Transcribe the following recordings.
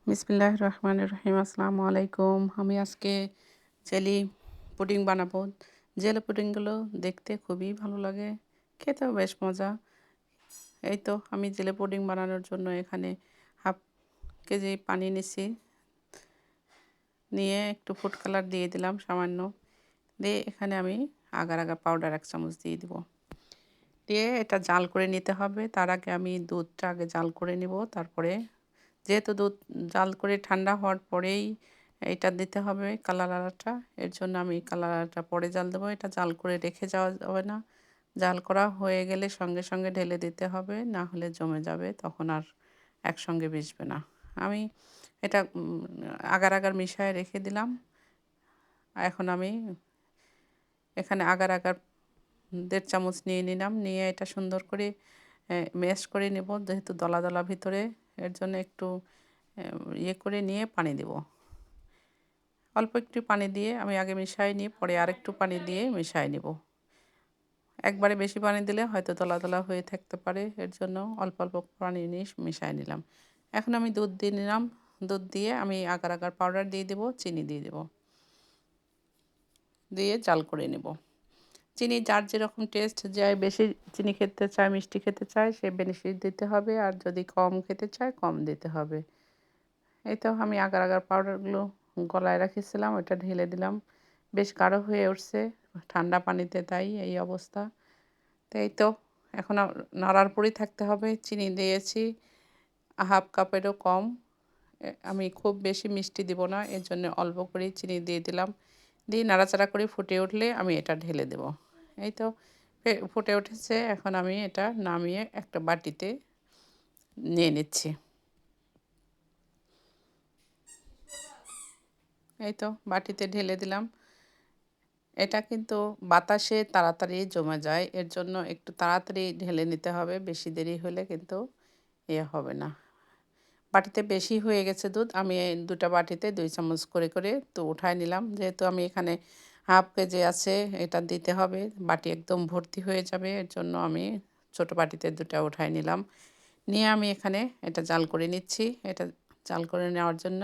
বিসমিল্লাহির রহমানির রহিম। আসসালামু আলাইকুম। আমি আজকে জেলি পুডিং বানাবো। জেলি পুডিংগুলো দেখতে খুবই ভালো লাগে, খেতেও বেশ মজা। এই তো আমি জেলি পুডিং বানানোর জন্য এখানে হাফ কেজি পানি নিছি, নিয়ে একটু ফুড কালার দিয়ে দিলাম সামান্য, দিয়ে এখানে আমি আগার আগার পাউডার 1 চামচ দিয়ে দিব। দিয়ে এটা জাল করে নিতে হবে। তার আগে আমি দুধটা আগে জাল করে নিব, তারপরে যেহেতু দুধ জাল করে ঠান্ডা হওয়ার পরেই এটা দিতে হবে কালারটা, এর জন্য আমি কালারটা পরে জাল দেবো। এটা জাল করে রেখে যাওয়া যাবে না, জাল করা হয়ে গেলে সঙ্গে সঙ্গে ঢেলে দিতে হবে, না হলে জমে যাবে, তখন আর একসঙ্গে মিশবে না। আমি এটা আগার আগার মিশায় রেখে দিলাম। এখন আমি এখানে আগার আগার 1.5 চামচ নিয়ে নিলাম, নিয়ে এটা সুন্দর করে ম্যাশ করে নেব, যেহেতু দলা দলা ভিতরে, এর জন্য একটু ইয়ে করে নিয়ে পানি দেব। অল্প একটু পানি দিয়ে আমি আগে মিশাই নিয়ে পরে আরেকটু পানি দিয়ে মিশাই নেব। একবারে বেশি পানি দিলে হয়তো দলা দলা হয়ে থাকতে পারে, এর জন্য অল্প অল্প পানি নিয়ে মিশাই নিলাম। এখন আমি দুধ দিয়ে নিলাম, দুধ দিয়ে আমি আগার আগার পাউডার দিয়ে দেবো, চিনি দিয়ে দেবো, দিয়ে জাল করে নেব। চিনি যার যেরকম টেস্ট, যে বেশি চিনি খেতে চায়, মিষ্টি খেতে চায়, সে বেশি দিতে হবে, আর যদি কম খেতে চায় কম দিতে হবে। এই তো আমি আগার আগার পাউডারগুলো গলায় রেখেছিলাম, ওটা ঢেলে দিলাম। বেশ গাঢ় হয়ে উঠছে ঠান্ডা পানিতে, তাই এই অবস্থা। তো এই তো এখন নাড়ার পরেই থাকতে হবে। চিনি দিয়েছি হাফ কাপেরও কম। আমি খুব বেশি মিষ্টি দিব না, এর জন্য অল্প করেই চিনি দিয়ে দিলাম। দিয়ে নাড়াচাড়া করে ফুটে উঠলে আমি এটা ঢেলে দেব। এই তো ফুটে উঠেছে, এখন আমি এটা নামিয়ে একটা বাটিতে নিয়ে নিচ্ছি। এই তো বাটিতে ঢেলে দিলাম। এটা কিন্তু বাতাসে তাড়াতাড়ি জমে যায়, এর জন্য একটু তাড়াতাড়ি ঢেলে নিতে হবে, বেশি দেরি হলে কিন্তু হবে না। বাটিতে বেশি হয়ে গেছে দুধ, আমি এই 2টা বাটিতে 2 চামচ করে করে তো উঠায় নিলাম। যেহেতু আমি এখানে হাফ কেজি আছে, এটা দিতে হবে, বাটি একদম ভর্তি হয়ে যাবে, এর জন্য আমি ছোট বাটিতে 2টা উঠায় নিলাম। নিয়ে আমি এখানে এটা জাল করে নিচ্ছি। এটা জাল করে নেওয়ার জন্য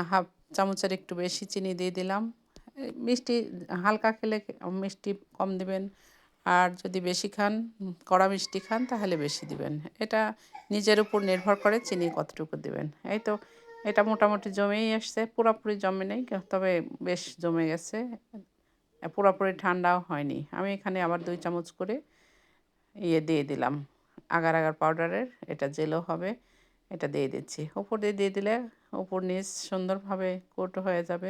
হাফ চামচের একটু বেশি চিনি দিয়ে দিলাম। মিষ্টি হালকা খেলে মিষ্টি কম দিবেন, আর যদি বেশি খান, কড়া মিষ্টি খান, তাহলে বেশি দিবেন। এটা নিজের উপর নির্ভর করে চিনি কতটুকু দিবেন। এই তো এটা মোটামুটি জমেই আসছে, পুরোপুরি জমে নেই, তবে বেশ জমে গেছে, পুরোপুরি ঠান্ডাও হয়নি। আমি এখানে আবার 2 চামচ করে দিয়ে দিলাম আগার আগার পাউডারের, এটা জেলও হবে, এটা দিয়ে দিচ্ছি। উপর দিয়ে দিয়ে দিলে উপর নিচ সুন্দরভাবে কোট হয়ে যাবে।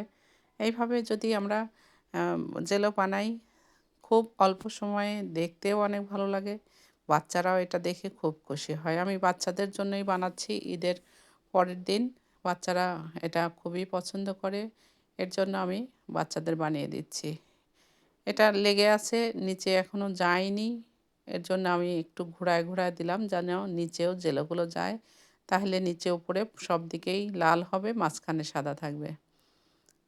এইভাবে যদি আমরা জেলো বানাই, খুব অল্প সময়ে দেখতেও অনেক ভালো লাগে, বাচ্চারাও এটা দেখে খুব খুশি হয়। আমি বাচ্চাদের জন্যই বানাচ্ছি, ঈদের পরের দিন বাচ্চারা এটা খুবই পছন্দ করে, এর জন্য আমি বাচ্চাদের বানিয়ে দিচ্ছি। এটা লেগে আছে নিচে, এখনও যায়নি, এর জন্য আমি একটু ঘোরায় ঘোরায় দিলাম যেন নিচেও জেলোগুলো যায়, তাহলে নিচে উপরে সব দিকেই লাল হবে, মাঝখানে সাদা থাকবে।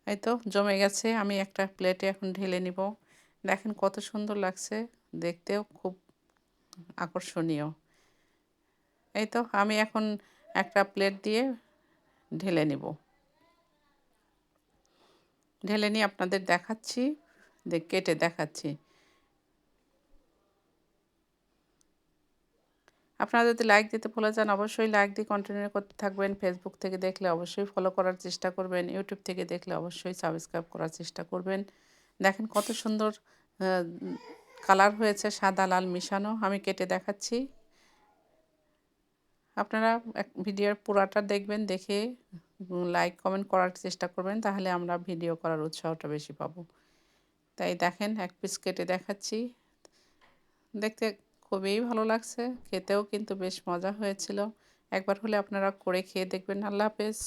এই তো জমে গেছে, আমি একটা প্লেটে এখন ঢেলে নিব। দেখেন কত সুন্দর লাগছে, দেখতেও খুব আকর্ষণীয়। এই তো আমি এখন একটা প্লেট দিয়ে ঢেলে নিব। ঢেলে নিয়ে আপনাদের দেখাচ্ছি, কেটে দেখাচ্ছি। আপনারা যদি লাইক দিতে ভুলে যান, অবশ্যই লাইক দিয়ে কন্টিনিউ করতে থাকবেন। ফেসবুক থেকে দেখলে অবশ্যই ফলো করার চেষ্টা করবেন, ইউটিউব থেকে দেখলে অবশ্যই সাবস্ক্রাইব করার চেষ্টা করবেন। দেখেন কত সুন্দর কালার হয়েছে, সাদা লাল মিশানো। আমি কেটে দেখাচ্ছি, আপনারা ভিডিওর পুরাটা দেখবেন, দেখে লাইক কমেন্ট করার চেষ্টা করবেন, তাহলে আমরা ভিডিও করার উৎসাহটা বেশি পাবো। তাই দেখেন এক পিস কেটে দেখাচ্ছি, দেখতে খুবই ভালো লাগছে, খেতেও কিন্তু বেশ মজা হয়েছিল। একবার হলে আপনারা করে খেয়ে দেখবেন। আল্লাহ হাফেজ।